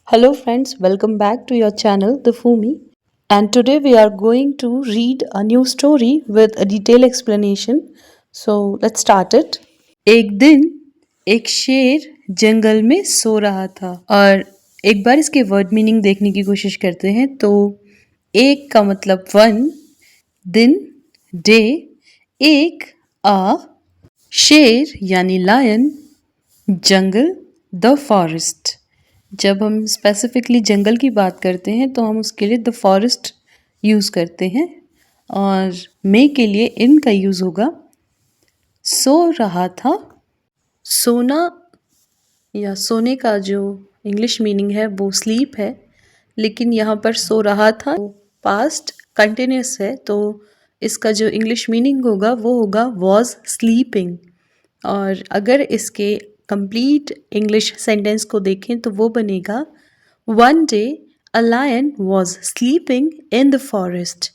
Hello, friends, welcome back to your channel, The Fumi. And today we are going to read a new story with a detailed explanation. So let's start it. एक दिन एक शेर जंगल में सो रहा था और एक बार इसके वर्ड मीनिंग देखने की कोशिश करते हैं तो एक का मतलब वन, दिन, डे, एक, आ, शेर यानी लायन, जंगल, द फॉरेस्ट। जब हम स्पेसिफिकली जंगल की बात करते हैं तो हम उसके लिए द फॉरेस्ट यूज़ करते हैं और मे के लिए इन का यूज़ होगा। सो रहा था, सोना या सोने का जो इंग्लिश मीनिंग है वो स्लीप है, लेकिन यहाँ पर सो रहा था पास्ट कंटिन्यूस है तो इसका जो इंग्लिश मीनिंग होगा वो होगा वॉज स्लीपिंग। और अगर इसके कंप्लीट इंग्लिश सेंटेंस को देखें तो वो बनेगा one day a lion was sleeping in the forest.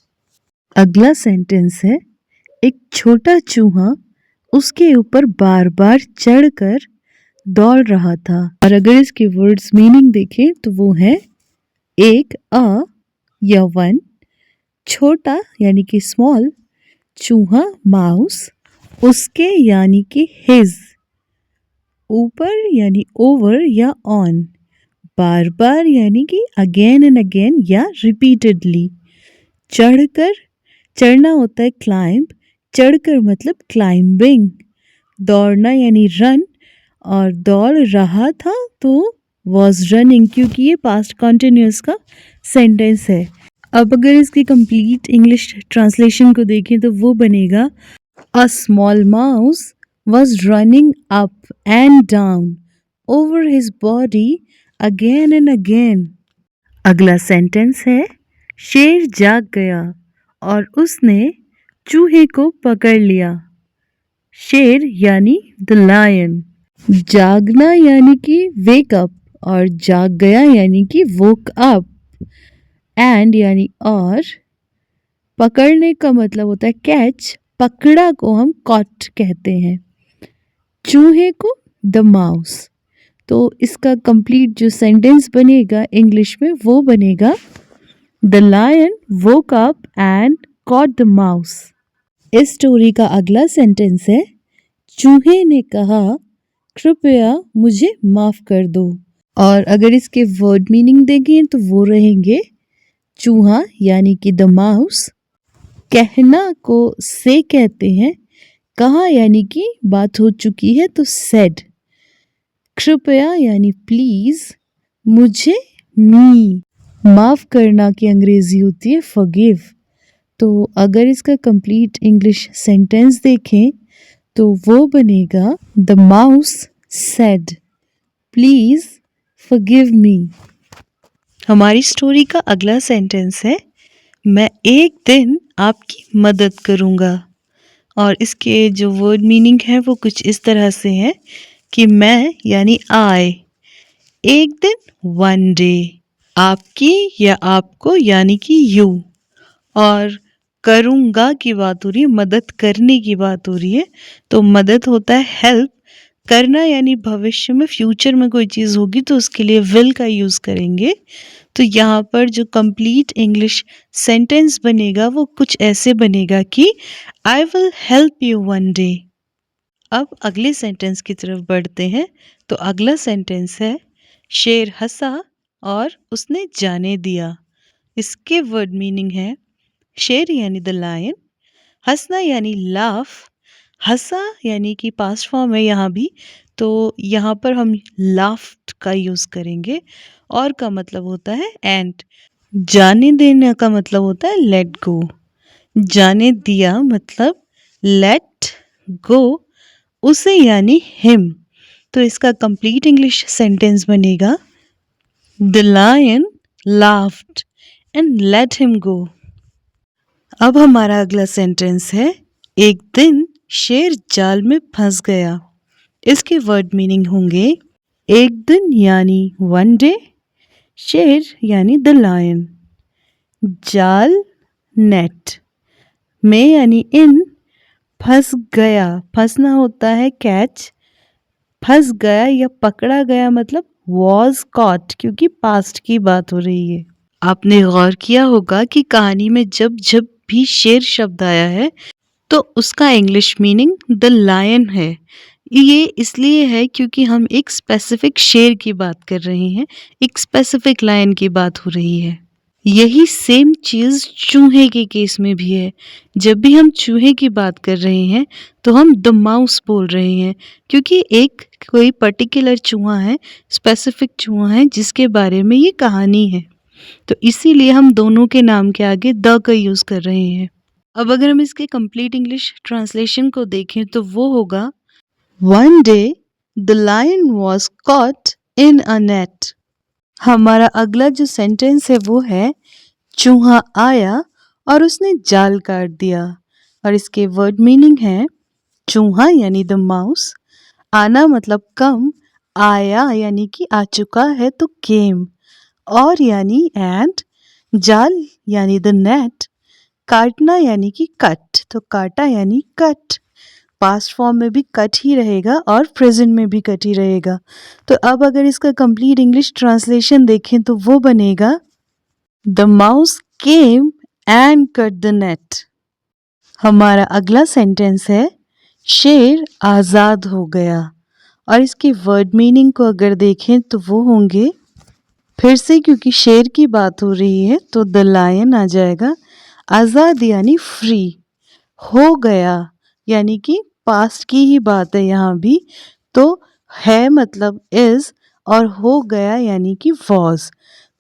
अगला सेंटेंस है एक छोटा चूहा उसके ऊपर बार बार चढ़कर दौड़ रहा था। और अगर इसके वर्ड्स मीनिंग देखें तो वो है एक अ या वन, छोटा यानी कि स्मॉल, चूहा माउस, उसके यानी कि हिज, ऊपर यानी ओवर या ऑन, बार बार यानी कि अगेन एंड अगेन या रिपीटेडली, चढ़कर, चढ़ना होता है क्लाइंब, चढ़कर मतलब क्लाइंबिंग, दौड़ना यानी रन, और दौड़ रहा था तो वॉज रनिंग क्योंकि ये पास्ट कॉन्टिन्यूस का सेंटेंस है। अब अगर इसकी कंप्लीट इंग्लिश ट्रांसलेशन को देखें तो वो बनेगा a small mouse was running up and down over his body again and again. अगला सेंटेंस है शेर जाग गया और उसने चूहे को पकड़ लिया। शेर यानी द लायन, जागना यानी कि वेक अप और जाग गया यानी कि वोक अप, एंड यानी और, पकड़ने का मतलब होता है कैच, पकड़ा को हम कॉट कहते हैं, चूहे को द माउस। तो इसका कंप्लीट जो सेंटेंस बनेगा इंग्लिश में वो बनेगा the lion woke up and caught the mouse. इस स्टोरी का अगला सेंटेंस है चूहे ने कहा कृपया मुझे माफ कर दो। और अगर इसके वर्ड मीनिंग देखें तो वो रहेंगे चूहा यानी कि द माउस, कहना को से कहते हैं, कहा यानी कि बात हो चुकी है तो सेड, कृपया यानी प्लीज, मुझे मी, माफ करना की अंग्रेजी होती है फॉरगिव। तो अगर इसका कंप्लीट इंग्लिश सेंटेंस देखें तो वो बनेगा the mouse said please forgive me. हमारी स्टोरी का अगला सेंटेंस है मैं एक दिन आपकी मदद करूंगा। और इसके जो वर्ड मीनिंग है वो कुछ इस तरह से है कि मैं यानी आई, एक दिन वन डे, आपकी या आपको यानी कि यू, और करूँगा की बात हो रही है, मदद करने की बात हो रही है। तो मदद होता है हेल्प, करना यानी भविष्य में फ्यूचर में कोई चीज़ होगी तो उसके लिए विल का यूज़ करेंगे। तो यहाँ पर जो कंप्लीट इंग्लिश सेंटेंस बनेगा वो कुछ ऐसे बनेगा कि I will help you one day. अब अगले सेंटेंस की तरफ बढ़ते हैं। तो अगला सेंटेंस है शेर हंसा और उसने जाने दिया। इसके वर्ड मीनिंग है शेर यानी द लायन, हंसना यानी लाफ, हंसा यानी कि पास्ट फॉर्म है यहाँ भी, तो यहाँ पर हम लाफ्ट का यूज़ करेंगे, और का मतलब होता है एंड, जाने देने का मतलब होता है लेट गो, जाने दिया मतलब लेट गो उसे यानी हिम। तो इसका कंप्लीट इंग्लिश सेंटेंस बनेगा the lion laughed and let him go. अब हमारा अगला सेंटेंस है एक दिन शेर जाल में फंस गया। इसके वर्ड मीनिंग होंगे एक दिन यानी वन डे, शेर यानी द लायन, जाल नेट, में यानी इन, फंस गया, फंसना होता है कैच, फंस गया या पकड़ा गया मतलब was caught, क्योंकि पास्ट की बात हो रही है। आपने गौर किया होगा कि कहानी में जब जब भी शेर शब्द आया है तो उसका इंग्लिश मीनिंग द लायन है। ये इसलिए है क्योंकि हम एक स्पेसिफिक शेर की बात कर रहे हैं, एक स्पेसिफिक लायन की बात हो रही है। यही सेम चीज़ चूहे के केस में भी है। जब भी हम चूहे की बात कर रहे हैं तो हम द माउस बोल रहे हैं, क्योंकि एक कोई पर्टिकुलर चूहा है, स्पेसिफिक चूहा है जिसके बारे में ये कहानी है। तो इसीलिए हम दोनों के नाम के आगे द का यूज़ कर रहे हैं। अब अगर हम इसके कंप्लीट इंग्लिश ट्रांसलेशन को देखें तो वो होगा one day the lion was caught in a net. हमारा अगला जो सेंटेंस है वो है चूहा आया और उसने जाल काट दिया। और इसके वर्ड मीनिंग है चूहा यानी द माउस, आना मतलब कम, आया यानी कि आ चुका है तो केम, और यानी एंड, जाल यानी द नेट, काटना यानी कि कट, तो काटा यानी कट। पास्ट फॉर्म में भी कट ही रहेगा और प्रेजेंट में भी कट ही रहेगा। तो अब अगर इसका कंप्लीट इंग्लिश ट्रांसलेशन देखें तो वो बनेगा the mouse came and cut the net. हमारा अगला सेंटेंस है शेर आज़ाद हो गया। और इसकी वर्ड मीनिंग को अगर देखें तो वो होंगे, फिर से क्योंकि शेर की बात हो रही है तो द लायन आ जाएगा। आज़ाद यानी फ्री, हो गया यानी कि पास्ट की ही बात है यहाँ भी, तो है मतलब इज, और हो गया यानी कि वॉज।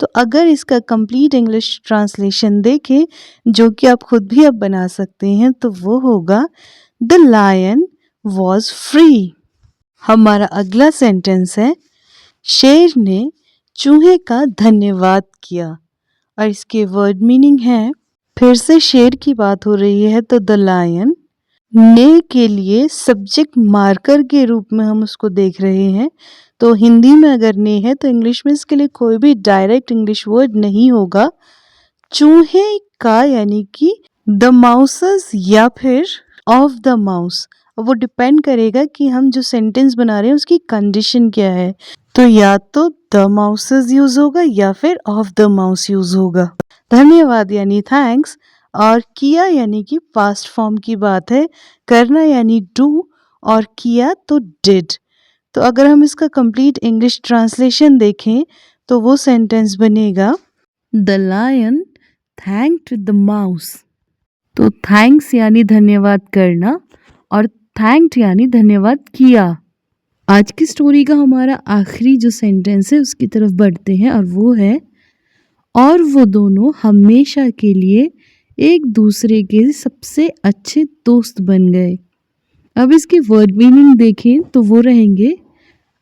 तो अगर इसका कंप्लीट इंग्लिश ट्रांसलेशन देखें जो कि आप खुद भी अब बना सकते हैं तो वो होगा द लायन वॉज फ्री। हमारा अगला सेंटेंस है शेर ने चूहे का धन्यवाद किया। और इसके वर्ड मीनिंग है, फिर से शेर की बात हो रही है तो द लायन, ने के लिए सब्जेक्ट मार्कर के रूप में हम उसको देख रहे हैं। तो हिंदी में अगर ने है तो इंग्लिश में इसके लिए कोई भी डायरेक्ट इंग्लिश वर्ड नहीं होगा। चूहे का यानी कि द माउसेस या फिर ऑफ द माउस, वो डिपेंड करेगा कि हम जो सेंटेंस बना रहे हैं उसकी कंडीशन क्या है। तो या तो द माउसेस यूज होगा या फिर ऑफ द माउस यूज होगा। धन्यवाद यानी थैंक्स, और किया यानी कि पास्ट फॉर्म की बात है, करना यानी डू, और किया तो डिड। तो अगर हम इसका कंप्लीट इंग्लिश ट्रांसलेशन देखें तो वो सेंटेंस बनेगा the lion thanked the mouse. तो थैंक्स यानी धन्यवाद करना और थैंक्ड यानी धन्यवाद किया। आज की स्टोरी का हमारा आखिरी जो सेंटेंस है उसकी तरफ बढ़ते हैं और वो है और वो दोनों हमेशा के लिए एक दूसरे के सबसे अच्छे दोस्त बन गए। अब इसके वर्ड मीनिंग देखें तो वो रहेंगे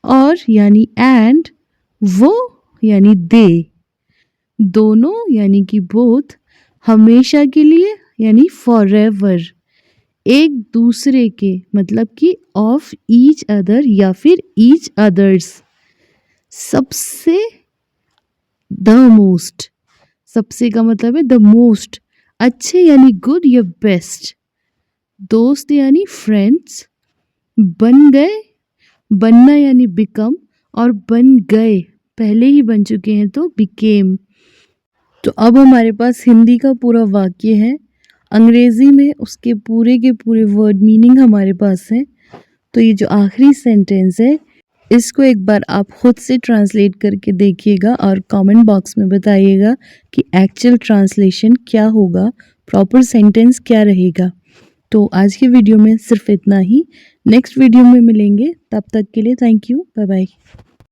और यानी एंड, वो यानी दे, दोनों यानी कि बोथ, हमेशा के लिए यानी फॉरएवर, एक दूसरे के मतलब कि ऑफ ईच अदर या फिर ईच अदर्स, सबसे, द मोस्ट, सबसे का मतलब है द मोस्ट, अच्छे यानी गुड या बेस्ट, दोस्त यानी फ्रेंड्स, बन गए, बनना यानी बिकम, और बन गए पहले ही बन चुके हैं तो बिकेम। तो अब हमारे पास हिंदी का पूरा वाक्य है, अंग्रेजी में उसके पूरे के पूरे वर्ड मीनिंग हमारे पास है। तो ये जो आखिरी सेंटेंस है इसको एक बार आप खुद से ट्रांसलेट करके देखिएगा और कमेंट बॉक्स में बताइएगा कि एक्चुअल ट्रांसलेशन क्या होगा, प्रॉपर सेंटेंस क्या रहेगा। तो आज के वीडियो में सिर्फ इतना ही, नेक्स्ट वीडियो में मिलेंगे, तब तक के लिए थैंक यू, बाय बाय।